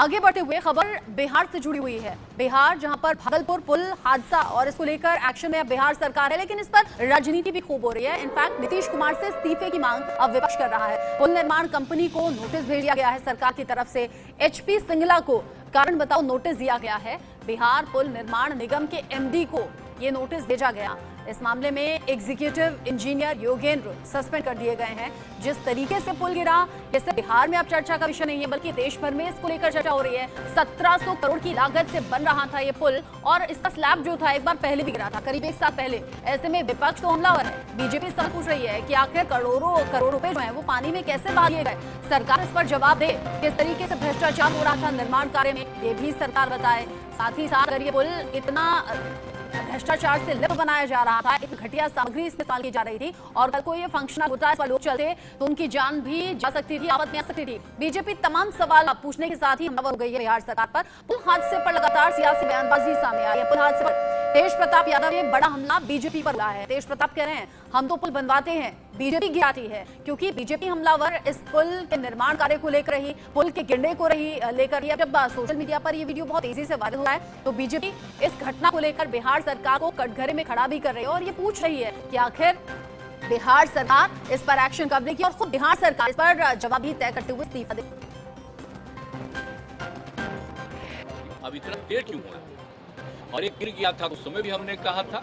आगे बढ़ते हुए खबर बिहार से जुड़ी हुई है। बिहार जहां पर भागलपुर पुल हादसा और इसको लेकर एक्शन में अब बिहार सरकार है, लेकिन इस पर राजनीति भी खूब हो रही है। इनफैक्ट नीतीश कुमार से इस्तीफे की मांग अब विपक्ष कर रहा है। पुल निर्माण कंपनी को नोटिस भेज दिया गया है सरकार की तरफ से। HP सिंगला को कारण बताओ नोटिस दिया गया है। बिहार पुल निर्माण निगम के MD को ये नोटिस भेजा गया। इस मामले में एग्जीक्यूटिव इंजीनियर योगेंद्र सस्पेंड कर दिए गए हैं। जिस तरीके से पुल गिरा, इससे बिहार में अब चर्चा का विषय नहीं है, बल्कि देश भर में इसको लेकर चर्चा हो रही है। 1700 करोड़ की लागत से बन रहा था ये पुल और इसका स्लैब जो था एक बार पहले भी गिरा था, करीब 1 साल पहले। ऐसे में विपक्ष तो हमलावर है। बीजेपी सवाल पूछ रही है कि आखिर करोड़ों रुपए जो है वो पानी में कैसे बहा दिए गए। सरकार इस पर जवाब दे। किस तरीके से भ्रष्टाचार हो रहा था निर्माण कार्य में, ये भी सरकार बताए। साथ ही साथ अगर ये पुल इतना भ्रष्टाचार से लिप्त बनाया जा रहा था, एक घटिया सामग्री इस्तेमाल की जा रही थी और कल को ये फंक्शनल होता, इस पर लोग चलते तो उनकी जान भी जा सकती थी, आफत में आ सकती थी। बीजेपी तमाम सवाल पूछने के साथ ही हमलावर हो गई है बिहार सरकार पर। पुल हादसे पर लगातार सियासी बयानबाजी सामने आ रही है। पुल हादसे पर तेज प्रताप यादव ने बड़ा हमला बीजेपी पर लगाया है। तेज प्रताप कह रहे हैं हम तो पुल बनवाते हैं, बीजेपी गिराती है, क्योंकि बीजेपी हमलावर इस पुल के निर्माण कार्य को लेकर रही, पुल के गिरने को लेकर रही। जब सोशल मीडिया पर ये वीडियो बहुत तेजी से वायरल हुआ है तो बीजेपी इस घटना को लेकर बिहार सरकार को कटघरे में खड़ा भी कर रही है और ये पूछ रही है कि आखिर बिहार सरकार इस पर एक्शन कब लेगी और खुद बिहार सरकार इस पर जवाब भी तय करते हुए इस्तीफा दे। अब इतना देर क्यों हुआ? और एक गिर गया था उस समय भी हमने कहा था,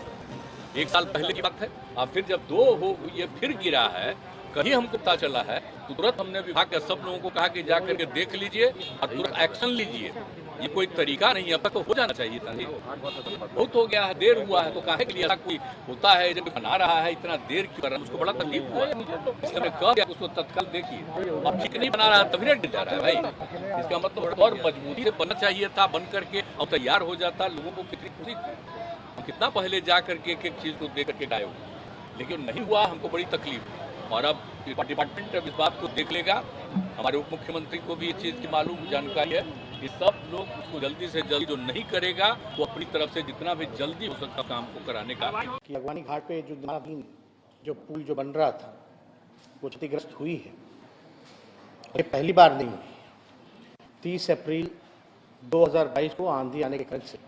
1 साल पहले की बात है। अब फिर जब 2 हो ये फिर गिरा है, कहीं हमको पता चला है तो तुरंत हमने विभाग के सब लोगों को कहा कि जाकर के देख लीजिए और तुरंत एक्शन लीजिए। ये कोई तरीका नहीं, अब तक तो हो जाना चाहिए था। बहुत हो गया है, देर हुआ है तो काहे के लिए ऐसा कोई होता है जब बना रहा है इतना देर क्यों कर रहा है? उसको बड़ा तकलीफ हुआ, इसलिए मैं कह दिया उसको तत्काल देखिए। अब ठीक नहीं बना रहा है तभी ना गिर जा रहा है भाई। इसका मतलब और मजबूती से बनना चाहिए था, बन करके और तैयार हो जाता, लोगों को कितनी खुशी थी, कितना पहले जा करके एक चीज को देख करके गाये हो, लेकिन नहीं हुआ। हमको बड़ी तकलीफ और अब डिपार्टमेंट अब इस बात को देख लेगा। हमारे उप मुख्यमंत्री को भी इस चीज की मालूम जानकारी है कि सब लोग उसको जल्दी से जल्दी जो नहीं करेगा वो अपनी तरफ से जितना भी जल्दी हो सकता काम को कराने का। कि अगवानी घाट पे जो पुल जो बन रहा था वो क्षतिग्रस्त हुई है। ये पहली बार नहीं हुई। 30 अप्रैल 2022 को आंधी आने के कारण से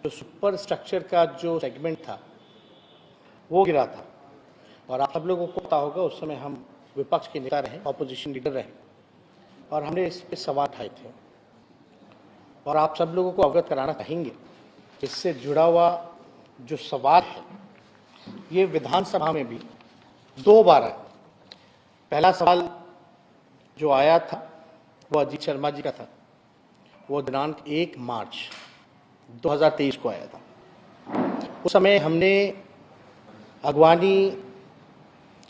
जो सुपर स्ट्रक्चर का जो सेगमेंट था वो गिरा था और आप सब लोगों को पता होगा उस समय हम विपक्ष के नेता रहे, ऑपोजिशन लीडर रहे और हमने इस पे सवाल उठाए थे और आप सब लोगों को अवगत कराना चाहेंगे। इससे जुड़ा हुआ जो सवाल है ये विधानसभा में भी 2 बार आया। पहला सवाल जो आया था वो अजीत शर्मा जी का था, वो दिनांक 1 मार्च 2023 को आया था। उस समय हमने अगवानी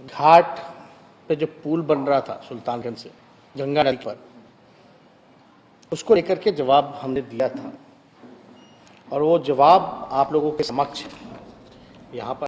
घाट पे जो पुल बन रहा था सुल्तानगंज से गंगा नदी पर, उसको लेकर के जवाब हमने दिया था और वो जवाब आप लोगों के समक्ष यहाँ पर